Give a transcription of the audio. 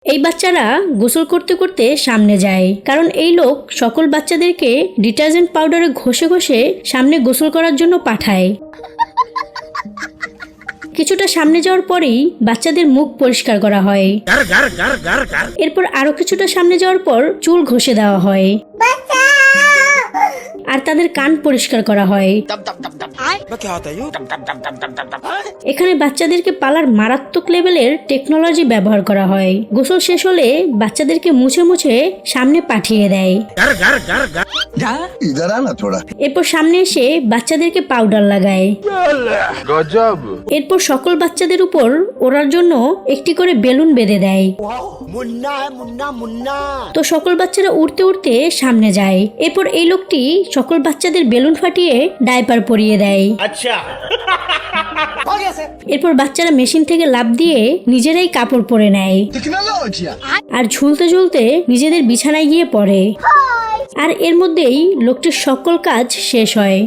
এই বাচ্চারা গোসল করতে করতে সামনে যায়, কারণ এই লোক সকল বাচ্চাদেরকে ডিটারজেন্ট পাউডারে ঘষে ঘষে সামনে গোসল করার জন্য পাঠায়। কিছুটা সামনে যাওয়ার পরেই বাচ্চাদের মুখ পরিষ্কার করা হয়। এরপর আরো কিছুটা সামনে যাওয়ার পর চুল ঘষে দেওয়া হয় আর তাদের কান পরিষ্কার করা হয়। এখানে বাচ্চাদেরকে পালার মারাত্মক লেভেলের টেকনোলজি ব্যবহার করা হয়। গোসল শেষ হলে বাচ্চাদেরকে মুছে মুছে সামনে পাঠিয়ে দেয়। এরপর সামনে এসে বাচ্চাদেরকে পাউডার লাগায়। এরপর সকল বাচ্চাদের উপর ওড়ার জন্য একটি করে বেলুন বেঁধে দেয়। তো সকল বাচ্চারা উড়তে উড়তে সামনে যায়। এরপর এই লোকটি সকল বাচ্চাদের বেলুন ফাটিয়ে ডাইপার পরিয়ে দেয়। এরপর বাচ্চারা মেশিন থেকে লাফ দিয়ে নিজেরাই কাপড় পরে নেয় আর ঝুলতে ঝুলতে নিজেদের বিছানায় গিয়ে পড়ে। আর এর মধ্যেই লোকটির সকল কাজ শেষ হয়।